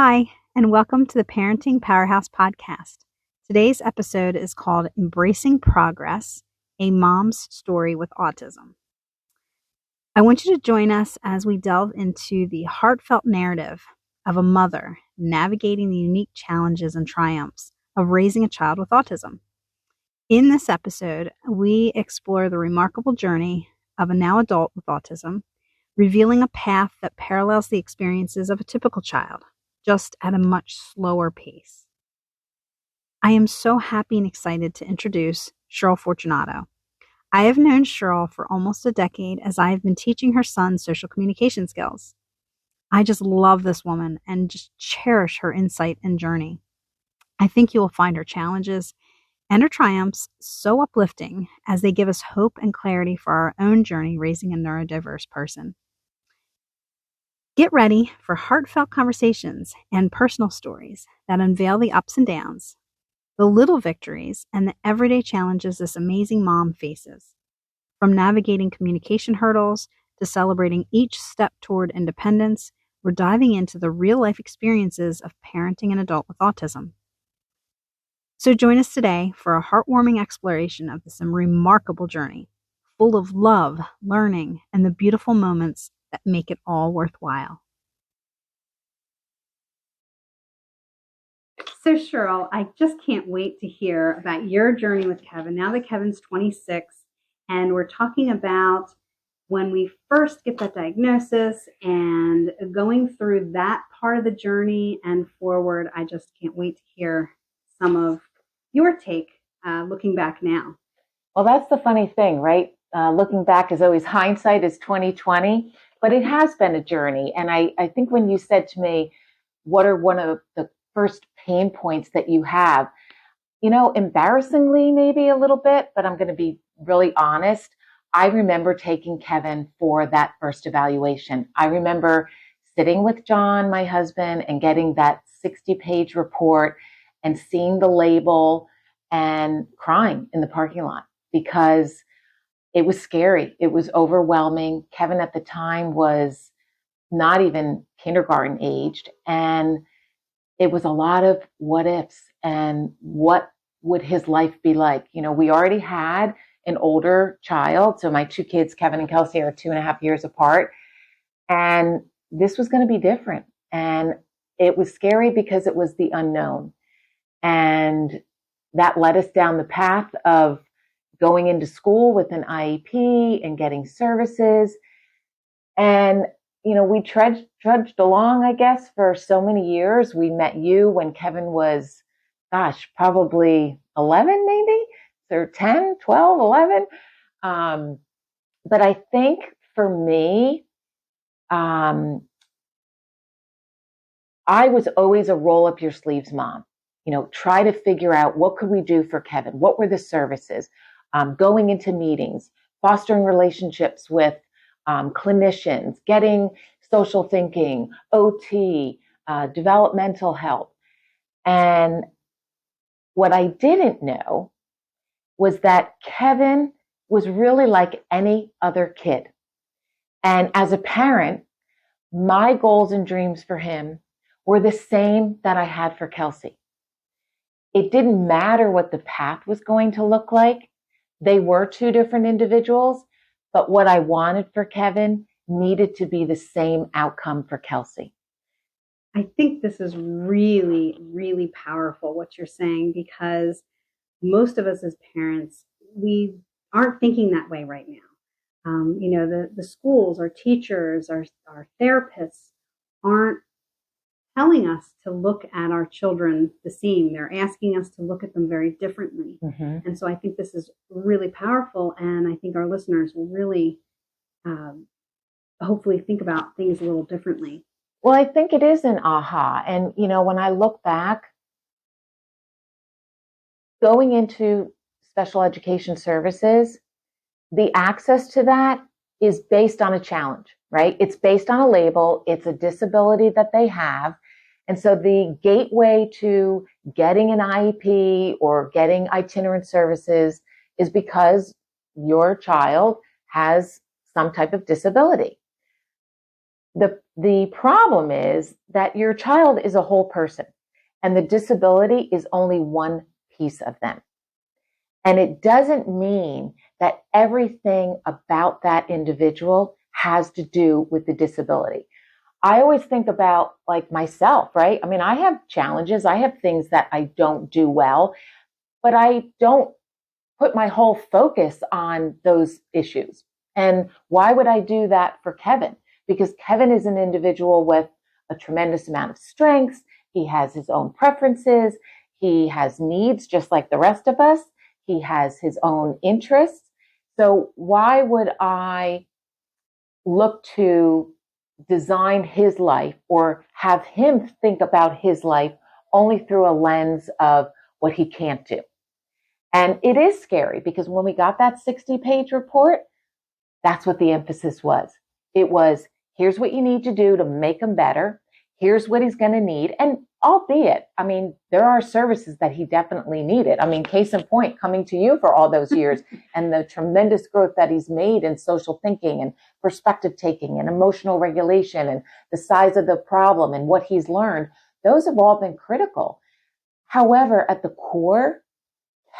Hi, and welcome to the Parenting Powerhouse podcast. Today's episode is called Embracing Progress, a Mom's Story with Autism. I want you to join us as we delve into the heartfelt narrative of a mother navigating the unique challenges and triumphs of raising a child with autism. In this episode, we explore the remarkable journey of a now adult with autism, revealing a path that parallels the experiences of a typical child, just at a much slower pace. I am so happy and excited to introduce Cheryl Fortunato. I have known Cheryl for almost a decade as I have been teaching her son social communication skills. I just love this woman and just cherish her insight and journey. I think you will find her challenges and her triumphs so uplifting as they give us hope and clarity for our own journey raising a neurodiverse person. Get ready for heartfelt conversations and personal stories that unveil the ups and downs, the little victories, and the everyday challenges this amazing mom faces. From navigating communication hurdles to celebrating each step toward independence, we're diving into the real-life experiences of parenting an adult with autism. So join us today for a heartwarming exploration of this remarkable journey, full of love, learning, and the beautiful moments that make it all worthwhile. So Cheryl, I just can't wait to hear about your journey with Kevin. Now that Kevin's 26, and we're talking about when we first get that diagnosis and going through that part of the journey and forward. I just can't wait to hear some of your take looking back now. Well, that's the funny thing, right? Looking back is always hindsight is 2020, but it has been a journey. And I think when you said to me, what are one of the first pain points that you have? Embarrassingly, maybe a little bit, but I'm going to be really honest. I remember taking Kevin for that first evaluation. I remember sitting with John, my husband, and getting that 60-page report and seeing the label and crying in the parking lot because it was scary. It was overwhelming. Kevin at the time was not even kindergarten aged, and it was a lot of what ifs and what would his life be like. We already had an older child. So my two kids, Kevin and Kelsey, are 2.5 years apart. And this was going to be different. And it was scary because it was the unknown. And that led us down the path of going into school with an IEP and getting services. And we trudged along, I guess, for so many years. We met you when Kevin was, probably 11 maybe, or 10, 12, 11. But I think for me, I was always a roll up your sleeves mom. Try to figure out what could we do for Kevin? What were the services? Going into meetings, fostering relationships with clinicians, getting social thinking, OT, developmental help. And what I didn't know was that Kevin was really like any other kid. And as a parent, my goals and dreams for him were the same that I had for Kelsey. It didn't matter what the path was going to look like. They were two different individuals, but what I wanted for Kevin needed to be the same outcome for Kelsey. I think this is really, really powerful what you're saying, because most of us as parents, we aren't thinking that way right now. The schools, our teachers, our therapists aren't telling us to look at our children the same. They're asking us to look at them very differently. Mm-hmm. And so I think this is really powerful. And I think our listeners will really hopefully think about things a little differently. Well, I think it is an aha. And, when I look back, going into special education services, the access to that is based on a challenge, right? It's based on a label. It's a disability that they have. And so the gateway to getting an IEP or getting itinerant services is because your child has some type of disability. The problem is that your child is a whole person, and the disability is only one piece of them. And it doesn't mean that everything about that individual has to do with the disability. I always think about like myself, right? I mean, I have challenges. I have things that I don't do well, but I don't put my whole focus on those issues. And why would I do that for Kevin? Because Kevin is an individual with a tremendous amount of strengths. He has his own preferences. He has needs just like the rest of us. He has his own interests. So why would I look to design his life or have him think about his life only through a lens of what he can't do? And it is scary because when we got that 60-page report, that's what the emphasis was. It was, here's what you need to do to make him better. Here's what he's going to need. And albeit, I mean, there are services that he definitely needed. I mean, case in point, coming to you for all those years and the tremendous growth that he's made in social thinking and perspective taking and emotional regulation and the size of the problem and what he's learned, those have all been critical. However, at the core,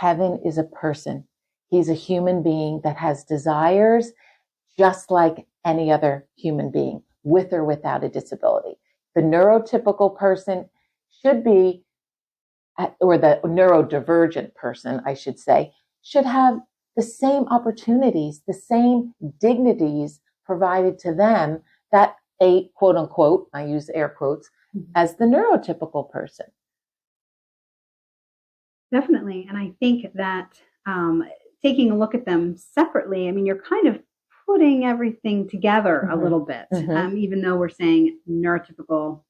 Kevin is a person. He's a human being that has desires just like any other human being, with or without a disability. The neurotypical person should be, or the neurodivergent person, I should say, should have the same opportunities, the same dignities provided to them that a quote unquote, I use air quotes, as the neurotypical person. Definitely. And I think that taking a look at them separately, I mean, you're kind of putting everything together a little bit, even though we're saying neurotypical,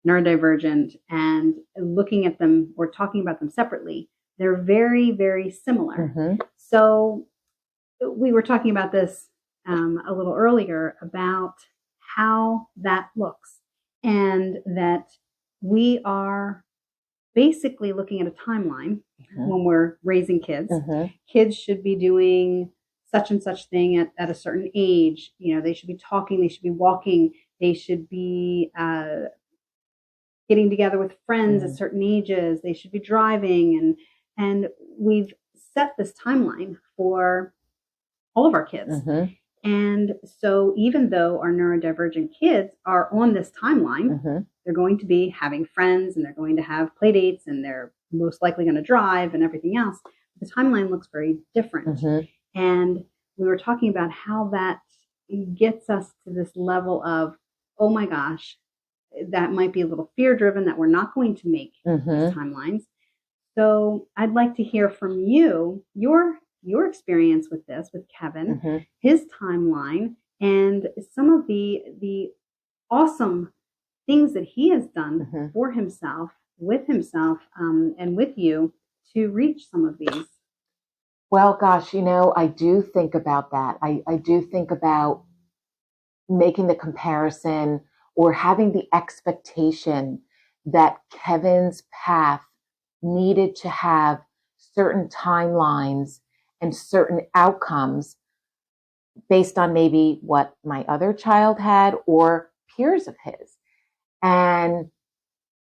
neurodivergent, and looking at them or talking about them separately, they're very, very similar. So we were talking about this a little earlier about how that looks, and that we are basically looking at a timeline when we're raising kids. Kids should be doing such and such thing at a certain age. You know, they should be talking, they should be walking, they should be getting together with friends at certain ages, they should be driving, and we've set this timeline for all of our kids. And so even though our neurodivergent kids are on this timeline, they're going to be having friends and they're going to have play dates and they're most likely going to drive and everything else. The timeline looks very different. And we were talking about how that gets us to this level of, oh my gosh, that might be a little fear driven that we're not going to make these timelines. So I'd like to hear from you, your experience with this, with Kevin, his timeline, and some of the awesome things that he has done for himself, and with you to reach some of these. Well, gosh, you know, I do think about that. I do think about making the comparison or having the expectation that Kevin's path needed to have certain timelines and certain outcomes based on maybe what my other child had or peers of his. And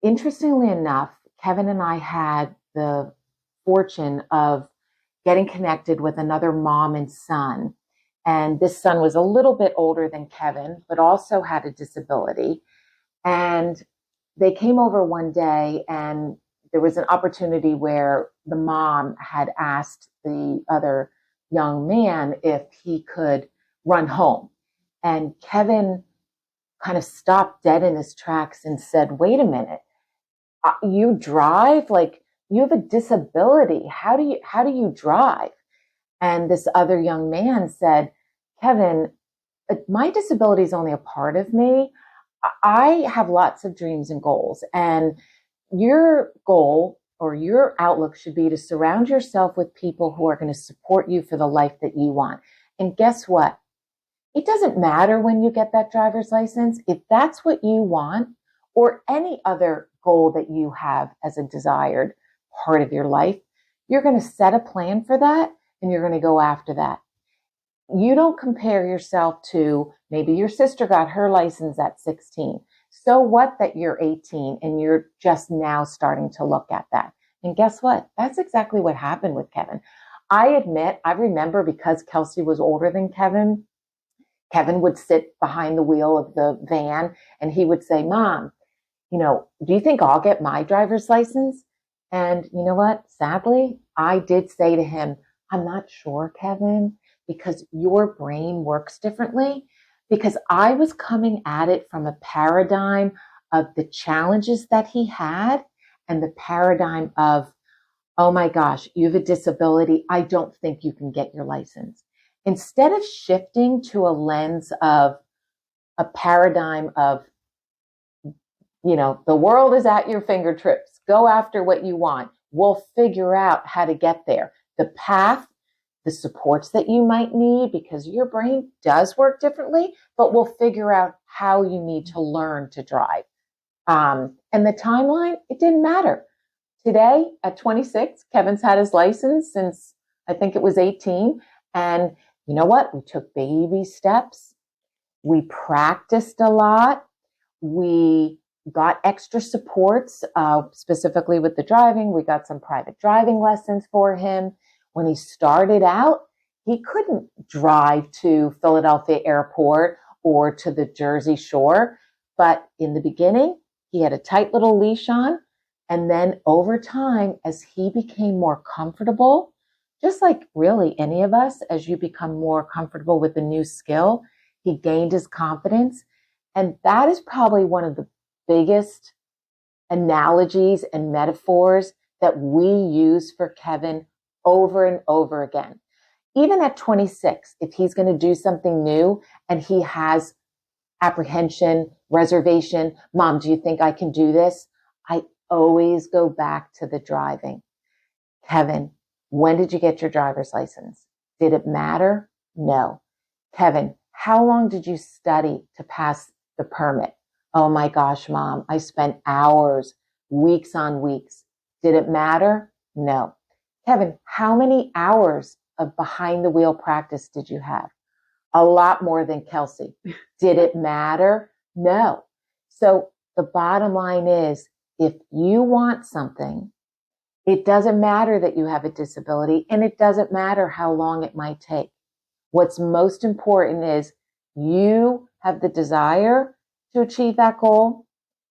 interestingly enough, Kevin and I had the fortune of getting connected with another mom and son. And this son was a little bit older than Kevin, but also had a disability. And they came over one day and there was an opportunity where the mom had asked the other young man if he could run home. And Kevin kind of stopped dead in his tracks and said, wait a minute, you drive? Like, you have a disability. How do you drive? And this other young man said, Kevin, my disability is only a part of me. I have lots of dreams and goals, and your goal or your outlook should be to surround yourself with people who are going to support you for the life that you want. And guess what? It doesn't matter when you get that driver's license. If that's what you want, or any other goal that you have as a desired part of your life, you're going to set a plan for that and you're going to go after that. you don't compare yourself to maybe your sister got her license at 16. So what that you're 18 and you're just now starting to look at that? And guess what? That's exactly what happened with Kevin. I admit, I remember because Kelsey was older than Kevin, Kevin would sit behind the wheel of the van and he would say, Mom, do you think I'll get my driver's license? And you know what? Sadly, I did say to him, I'm not sure, Kevin, because your brain works differently. Because I was coming at it from a paradigm of the challenges that he had and the paradigm of, oh my gosh, you have a disability. I don't think you can get your license. Instead of shifting to a lens of a paradigm of, the world is at your fingertips. Go after what you want. We'll figure out how to get there. The path, the supports that you might need, because your brain does work differently, but we'll figure out how you need to learn to drive. And the timeline, it didn't matter. Today, at 26, Kevin's had his license since I think it was 18. And you know what? We took baby steps. We practiced a lot. We got extra supports, specifically with the driving. We got some private driving lessons for him. When he started out, he couldn't drive to Philadelphia Airport or to the Jersey Shore. But in the beginning, he had a tight little leash on. And then over time, as he became more comfortable, just like really any of us, as you become more comfortable with a new skill, he gained his confidence. And that is probably one of the biggest analogies and metaphors that we use for Kevin over and over again. Even at 26, if he's going to do something new and he has apprehension, reservation, Mom, do you think I can do this? I always go back to the driving. Kevin, when did you get your driver's license? Did it matter? No. Kevin, how long did you study to pass the permit? Oh my gosh, Mom, I spent hours, weeks on weeks. Did it matter? No. Kevin, how many hours of behind the wheel practice did you have? A lot more than Kelsey. Did it matter? No. So the bottom line is, if you want something, it doesn't matter that you have a disability, and it doesn't matter how long it might take. What's most important is you have the desire to achieve that goal.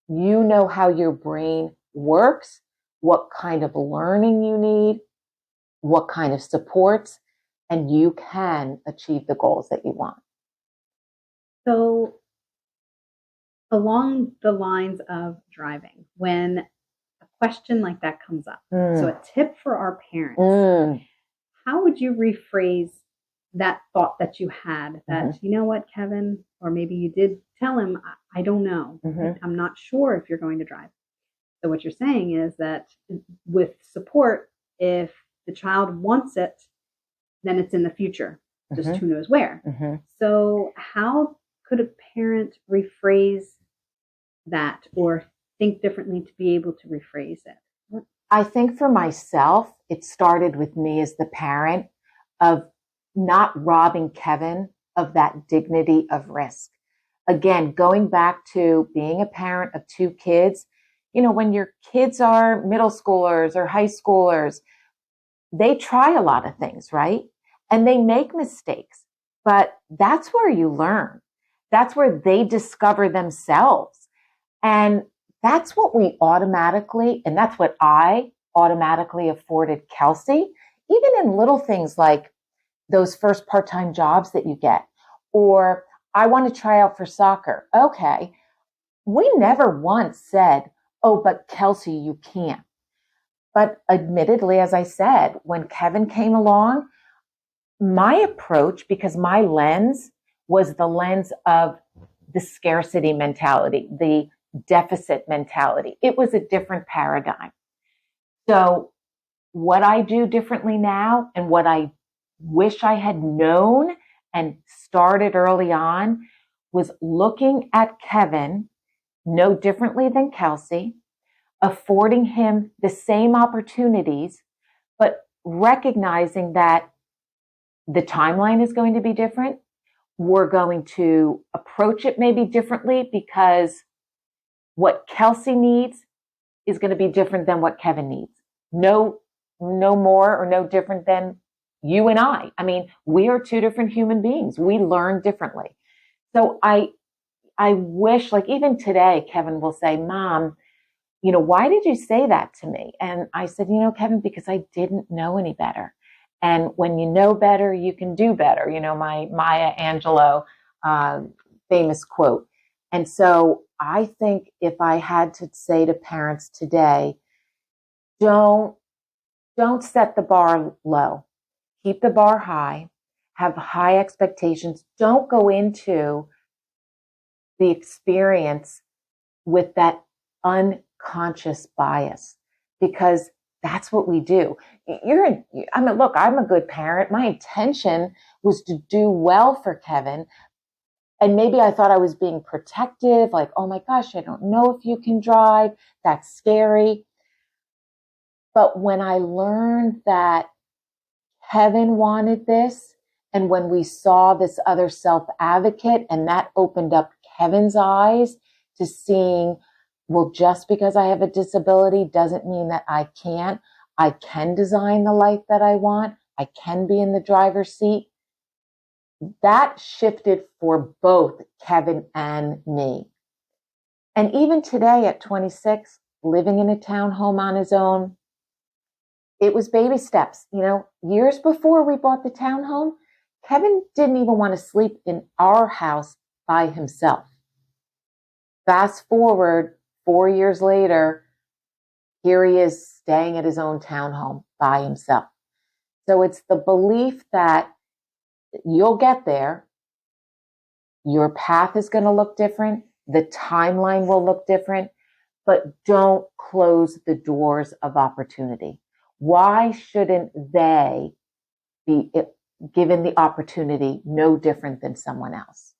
You know how your brain works, what kind of learning you need, what kind of supports, and you can achieve the goals that you want. So, along the lines of driving, when a question like that comes up, so a tip for our parents, how would you rephrase that thought that you had that, you know what, Kevin, or maybe you did tell him, I don't know, I'm not sure if you're going to drive. So what you're saying is that with support, if the child wants it, then it's in the future, just who knows where. So how could a parent rephrase that or think differently to be able to rephrase it? I think for myself, it started with me as the parent of not robbing Kevin of that dignity of risk. Again, going back to being a parent of two kids, when your kids are middle schoolers or high schoolers, they try a lot of things, right? And they make mistakes, but that's where you learn. That's where they discover themselves. And that's what we automatically, and that's what I automatically afforded Kelsey, even in little things like those first part-time jobs that you get, or I want to try out for soccer. Okay. We never once said, oh, but Kelsey, you can't. But admittedly, as I said, when Kevin came along, my approach, because my lens was the lens of the scarcity mentality, the deficit mentality. It was a different paradigm. So what I do differently now and what I wish I had known and started early on was looking at Kevin no differently than Kelsey, affording him the same opportunities, but recognizing that the timeline is going to be different. We're going to approach it maybe differently because what Kelsey needs is going to be different than what Kevin needs. No more or no different than you and I. I mean, we are two different human beings. We learn differently. So I wish, like even today, Kevin will say, Mom, why did you say that to me? And I said, Kevin, because I didn't know any better. And when you know better, you can do better. My Maya Angelou famous quote. And so I think if I had to say to parents today, don't set the bar low. Keep the bar high. Have high expectations. Don't go into the experience with that unconscious bias, because that's what we do. Look, I'm a good parent. My intention was to do well for Kevin. And maybe I thought I was being protective, like, oh my gosh, I don't know if you can drive. That's scary. But when I learned that Kevin wanted this, and when we saw this other self-advocate, and that opened up Kevin's eyes to seeing, well, just because I have a disability doesn't mean that I can't. I can design the life that I want. I can be in the driver's seat. That shifted for both Kevin and me. And even today at 26, living in a townhome on his own, it was baby steps. Years before we bought the townhome, Kevin didn't even want to sleep in our house by himself. Fast forward 4 years later, here he is staying at his own townhome by himself. So it's the belief that you'll get there. Your path is going to look different. The timeline will look different, but don't close the doors of opportunity. Why shouldn't they be given the opportunity no different than someone else?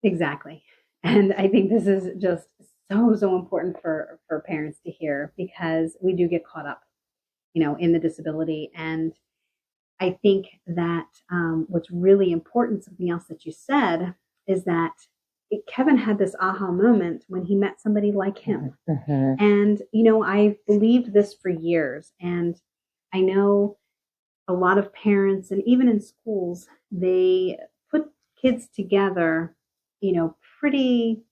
Exactly. And I think this is just so important for parents to hear, because we do get caught up, in the disability. And I think that what's really important, something else that you said, is that Kevin had this aha moment when he met somebody like him. Mm-hmm. And, I believed this for years. And I know a lot of parents, and even in schools, they put kids together, pretty,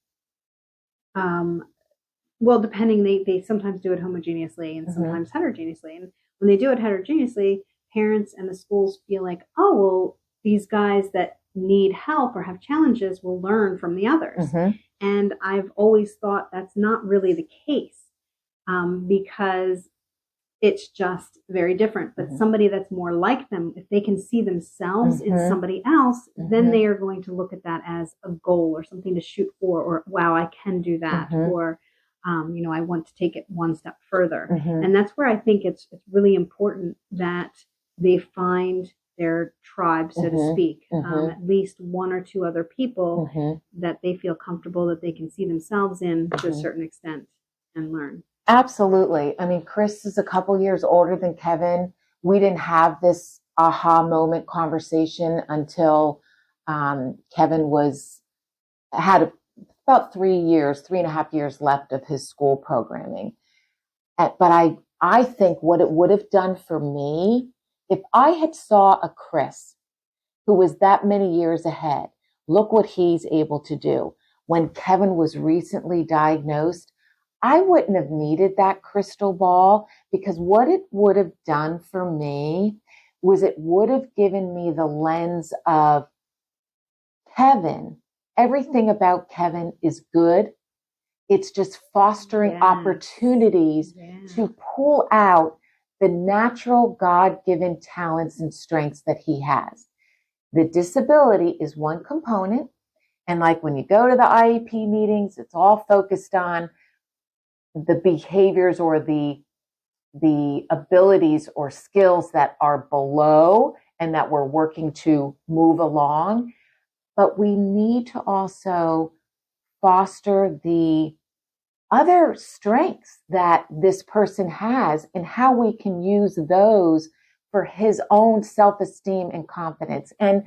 well, depending, they sometimes do it homogeneously and sometimes heterogeneously. And when they do it heterogeneously, parents and the schools feel like, oh, well, these guys that need help or have challenges will learn from the others. Mm-hmm. And I've always thought that's not really the case, because it's just very different. But somebody that's more like them, if they can see themselves in somebody else, then they are going to look at that as a goal or something to shoot for, or wow, I can do that, or I want to take it one step further. And that's where I think it's really important that they find their tribe, so to speak, at least one or two other people that they feel comfortable, that they can see themselves in to a certain extent and learn. Absolutely. I mean, Chris is a couple years older than Kevin. We didn't have this aha moment conversation until Kevin had about 3.5 years left of his school programming. But I think what it would have done for me, if I had saw a Chris who was that many years ahead, look what he's able to do. When Kevin was recently diagnosed, I wouldn't have needed that crystal ball, because what it would have done for me was it would have given me the lens of Kevin. Everything about Kevin is good. It's just fostering opportunities to pull out the natural God-given talents and strengths that he has. The disability is one component. And like when you go to the IEP meetings, it's all focused on the behaviors or the abilities or skills that are below and that we're working to move along. But we need to also foster the other strengths that this person has and how we can use those for his own self-esteem and confidence. And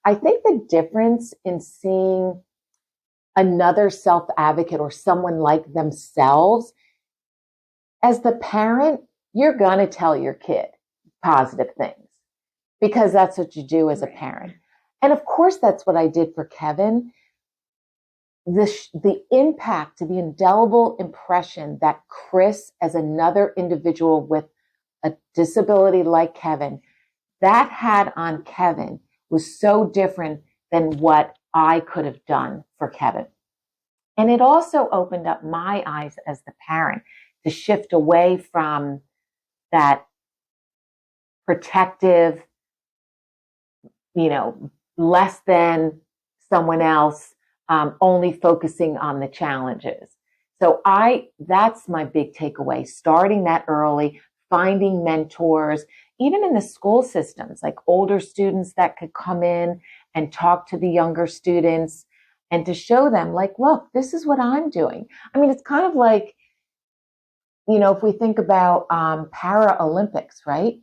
I think the difference in seeing another self-advocate or someone like themselves, as the parent, you're going to tell your kid positive things because that's what you do as a parent. And of course, that's what I did for Kevin. The impact, the indelible impression that Chris, as another individual with a disability like Kevin, that had on Kevin was so different than what I could have done for Kevin. And it also opened up my eyes as the parent to shift away from that protective, less than someone else, only focusing on the challenges. So that's my big takeaway, starting that early, finding mentors, even in the school systems, like older students that could come in and talk to the younger students and to show them like, look, this is what I'm doing. I mean, it's kind of like, if we think about Paralympics, right?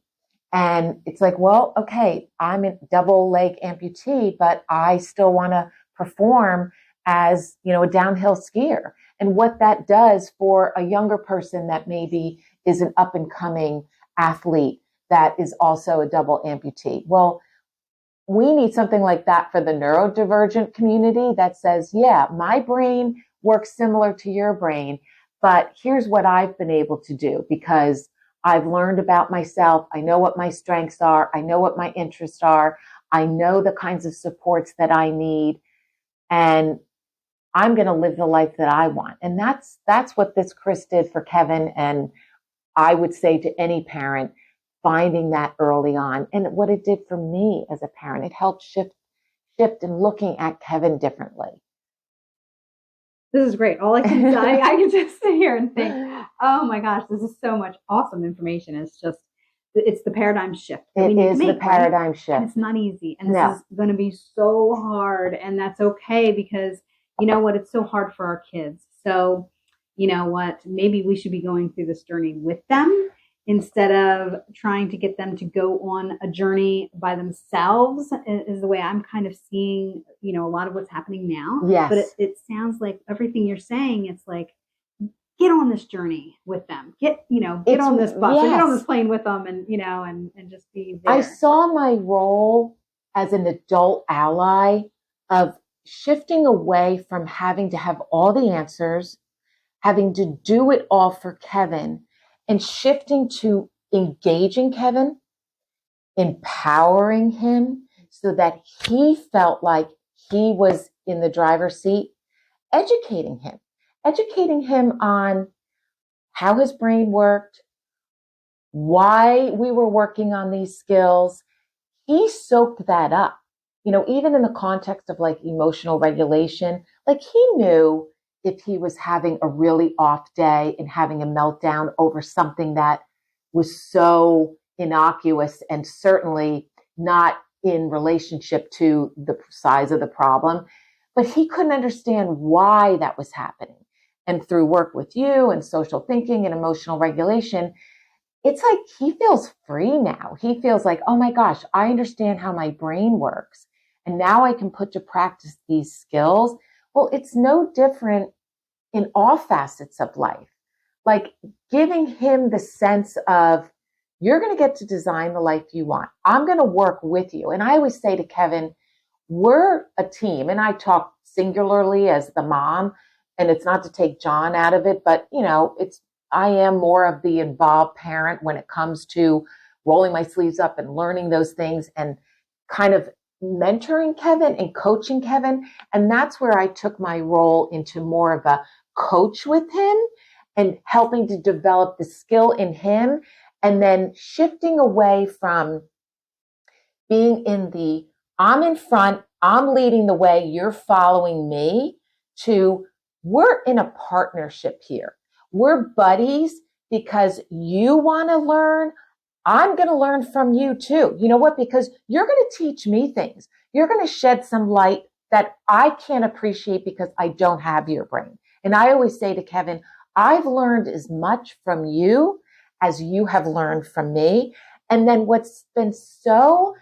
And it's like, well, okay, I'm a double leg amputee, but I still want to perform as, a downhill skier. And what that does for a younger person that maybe is an up and coming athlete that is also a double amputee. Well, we need something like that for the neurodivergent community that says, yeah, my brain works similar to your brain, but here's what I've been able to do because I've learned about myself. I know what my strengths are. I know what my interests are. I know the kinds of supports that I need. And I'm going to live the life that I want. And that's what this Chris did for Kevin. And I would say to any parent, finding that early on. And what it did for me as a parent, it helped shift and looking at Kevin differently. This is great. All I can say, I can just sit here and think, oh my gosh, this is so much awesome information. It's the paradigm shift. It is the paradigm shift. And it's not easy. And this is going to be so hard. And that's okay because you know what? It's so hard for our kids. So you know what? Maybe we should be going through this journey with them instead of trying to get them to go on a journey by themselves is the way I'm kind of seeing, a lot of what's happening now. Yes. But it sounds like everything you're saying, it's like, get on this journey with them. Get on this bus, yes. Or get on this plane with them and just be there. I saw my role as an adult ally of shifting away from having to have all the answers, having to do it all for Kevin, and shifting to engaging Kevin, empowering him so that he felt like he was in the driver's seat, educating him on how his brain worked, why we were working on these skills. He soaked that up, even in the context of like emotional regulation, like he knew if he was having a really off day and having a meltdown over something that was so innocuous and certainly not in relationship to the size of the problem, but he couldn't understand why that was happening. And through work with you and social thinking and emotional regulation, it's like he feels free now. He feels like, oh my gosh, I understand how my brain works. And now I can put to practice these skills. Well, it's no different in all facets of life. Like giving him the sense of, you're going to get to design the life you want. I'm going to work with you. And I always say to Kevin, we're a team. And I talk singularly as the mom, and it's not to take John out of it, but I am more of the involved parent when it comes to rolling my sleeves up and learning those things and kind of mentoring Kevin and coaching Kevin. And that's where I took my role into more of a coach with him and helping to develop the skill in him, and then shifting away from being in the I'm in front, I'm leading the way, you're following me, to we're in a partnership here. We're buddies because you want to learn. I'm going to learn from you too. You know what? Because you're going to teach me things. You're going to shed some light that I can't appreciate because I don't have your brain. And I always say to Kevin, I've learned as much from you as you have learned from me. And then what's been so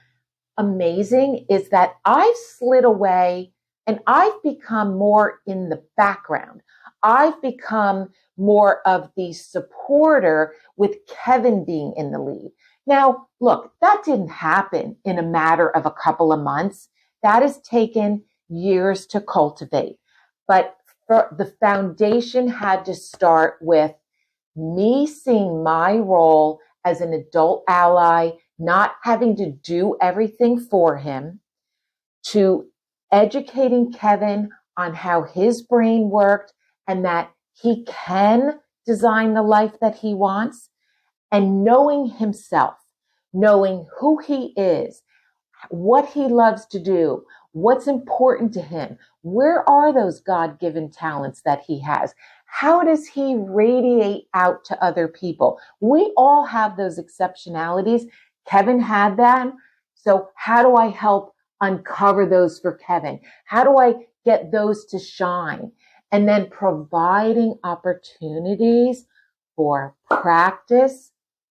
amazing is that I've slid away and I've become more in the background. I've become more of the supporter with Kevin being in the lead. Now, look, that didn't happen in a matter of a couple of months. That has taken years to cultivate. But the foundation had to start with me seeing my role as an adult ally, not having to do everything for him, to educating Kevin on how his brain worked and that he can design the life that he wants, and knowing himself, knowing who he is, what he loves to do, what's important to him. Where are those God-given talents that he has? How does he radiate out to other people? We all have those exceptionalities. Kevin had that. So how do I help uncover those for Kevin? How do I get those to shine? And then providing opportunities for practice,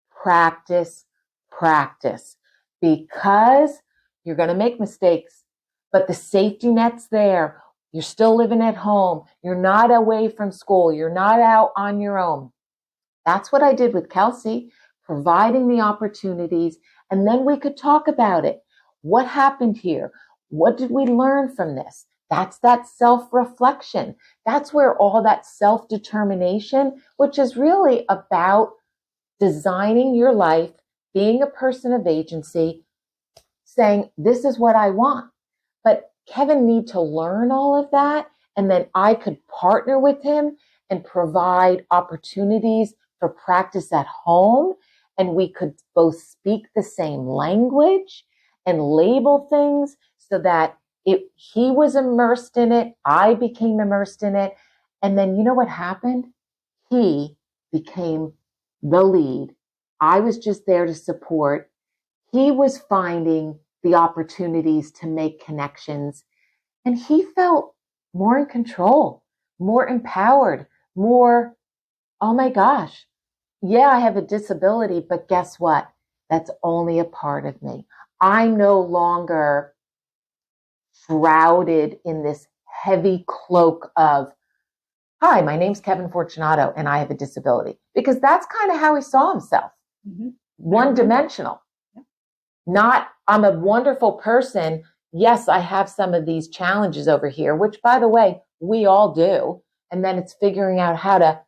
practice, practice. Because you're going to make mistakes, but the safety net's there. You're still living at home. You're not away from school. You're not out on your own. That's what I did with Kelsey, providing the opportunities. And then we could talk about it. What happened here? What did we learn from this? That's that self-reflection. That's where all that self-determination, which is really about designing your life, being a person of agency, saying, this is what I want. But Kevin need to learn all of that. And then I could partner with him and provide opportunities for practice at home. And we could both speak the same language and label things so that he was immersed in it. I became immersed in it. And then you know what happened? He became the lead. I was just there to support. He was finding the opportunities to make connections, and he felt more in control, more empowered, more, oh my gosh, yeah, I have a disability, but guess what? That's only a part of me. I'm no longer shrouded in this heavy cloak of, hi, my name's Kevin Fortunato and I have a disability, because that's kind of how he saw himself. Mm-hmm. One dimensional. Not, I'm a wonderful person. Yes, I have some of these challenges over here, which, by the way, we all do. And then it's figuring out how to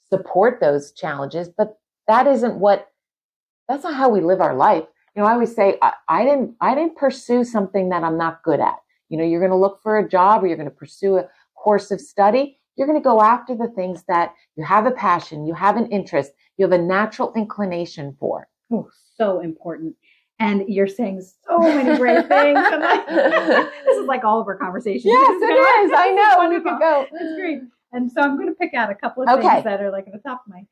support those challenges. But that's not how we live our life. I always say, I didn't pursue something that I'm not good at. You're going to look for a job, or you're going to pursue a course of study. You're going to go after the things that you have a passion, you have an interest, you have a natural inclination for. Oh, so important. And you're saying so many great things. This is like all of our conversations. Yes, it is. I know. We could go. It's great. And so I'm going to pick out a couple of things that are like at the top of my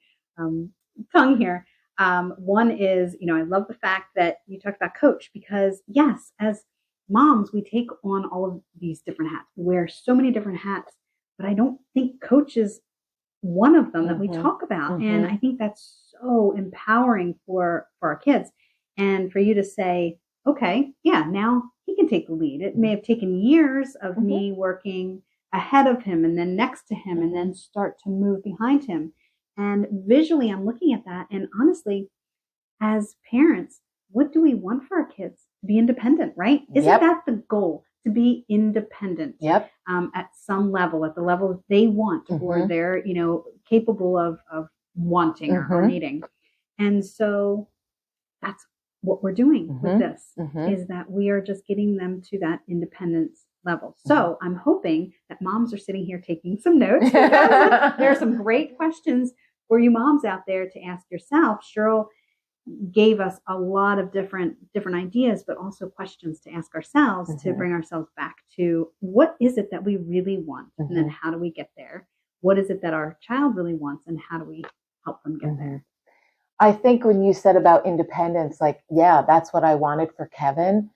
tongue here. One is, I love the fact that you talked about coach, because yes, as moms, we take on all of these different hats. We wear so many different hats, but I don't think coach is one of them that we talk about. Mm-hmm. And I think that's so empowering for our kids. And for you to say, okay, yeah, now he can take the lead. It may have taken years of me working ahead of him and then next to him and then start to move behind him. And visually, I'm looking at that. And honestly, as parents, what do we want for our kids? To be independent, right? Isn't that the goal? To be independent at some level, at the level they want or they're, capable of wanting or needing. And so that's what we're doing with this, is that we are just getting them to that independence level. So I'm hoping that moms are sitting here taking some notes. There are some great questions for you moms out there to ask yourself. Cheryl gave us a lot of different ideas, but also questions to ask ourselves to bring ourselves back to what is it that we really want? And then how do we get there? What is it that our child really wants? And how do we help them get there? I think when you said about independence, that's what I wanted for Kevin.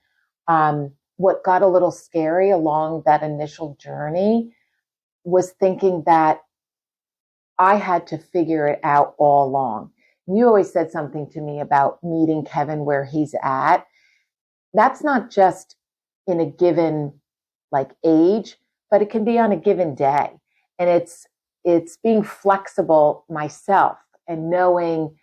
What got a little scary along that initial journey was thinking that I had to figure it out all along. You always said something to me about meeting Kevin where he's at. That's not just in a given like age, but it can be on a given day. And it's being flexible myself and knowing,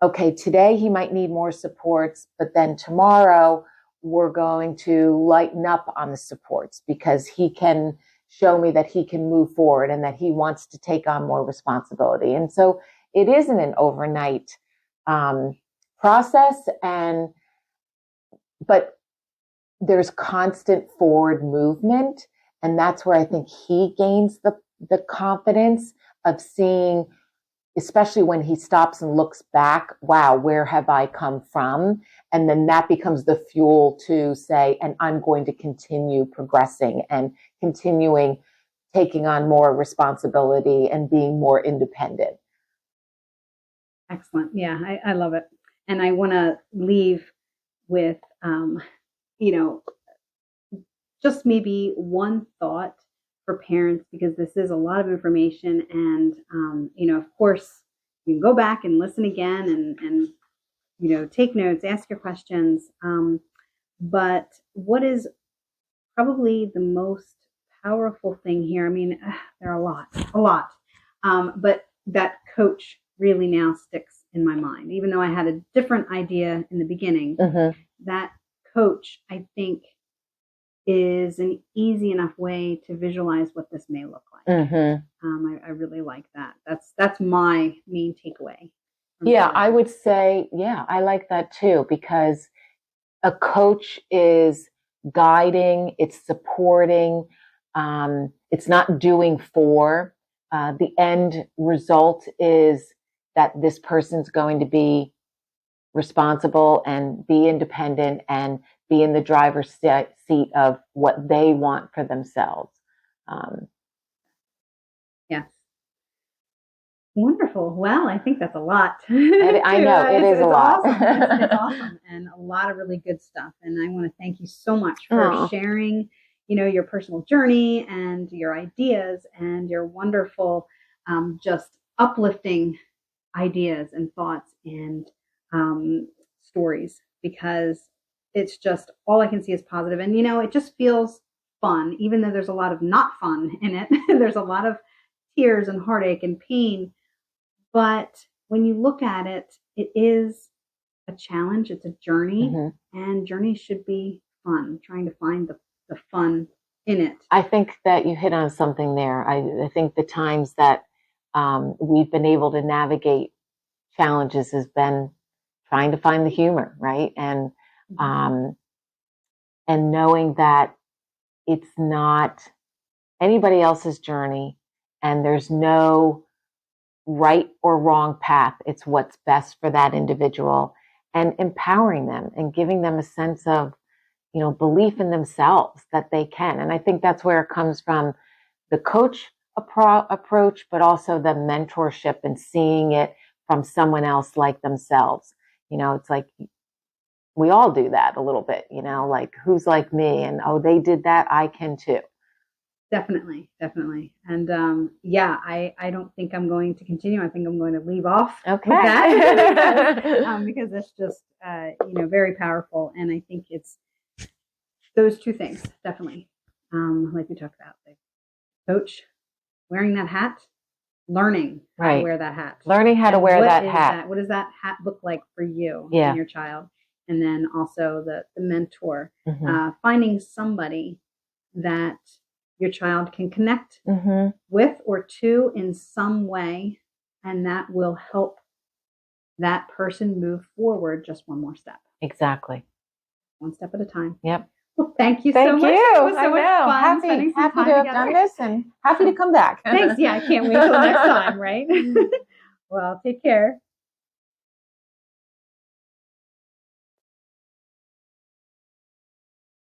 okay, today he might need more supports, but then tomorrow we're going to lighten up on the supports because he can show me that he can move forward and that he wants to take on more responsibility. And so it isn't an overnight process, but there's constant forward movement. And that's where I think he gains the confidence of seeing, especially when he stops and looks back, wow, where have I come from? And then that becomes the fuel to say, and I'm going to continue progressing and continuing taking on more responsibility and being more independent. Excellent. Yeah, I love it. And I want to leave with, you know, just maybe one thought for parents, because this is a lot of information. And, of course, you can go back and listen again and take notes, ask your questions. But what is probably the most powerful thing here? I mean, there are a lot. But that coach really now sticks in my mind, even though I had a different idea in the beginning. Mm-hmm. That coach, I think, is an easy enough way to visualize what this may look like. Mm-hmm. I really like that. That's my main takeaway. Yeah, I would say, yeah, I like that too, because a coach is guiding, it's supporting, it's not doing for. The end result is that this person's going to be responsible and be independent and be in the driver's seat of what they want for themselves. Yes. Wonderful. Well, I think that's a lot. I know it is a lot. Awesome. It's awesome, and a lot of really good stuff. And I want to thank you so much for sharing, your personal journey and your ideas and your wonderful, just uplifting ideas and thoughts and stories, because it's just all I can see is positive. And it just feels fun, even though there's a lot of not fun in it. There's a lot of tears and heartache and pain. But when you look at it, it is a challenge. It's a journey, and journeys should be fun, trying to find the fun in it. I think that you hit on something there. I think the times that we've been able to navigate challenges has been trying to find the humor, right? And knowing that it's not anybody else's journey and there's no right or wrong path. It's what's best for that individual, and empowering them and giving them a sense of, belief in themselves that they can. And I think that's where it comes from, the coach approach, but also the mentorship and seeing it from someone else like themselves. It's like we all do that a little bit, like who's like me, and they did that, I can too. Definitely. And I don't think I'm going to continue. I think I'm going to leave off with that because it's just, very powerful. And I think it's those two things, definitely. Like we talked about, the coach wearing that hat, learning how to wear that hat. Learning how to wear that hat. What does that hat look like for you and your child? And then also the mentor, finding somebody that your child can connect with or to in some way, and that will help that person move forward just one more step. Exactly. One step at a time. Yep. Well, thank you so much. Thank you. It was so much fun. Happy to have done this and happy to come back. Thanks. Yeah, I can't wait till next time, right? Well, take care.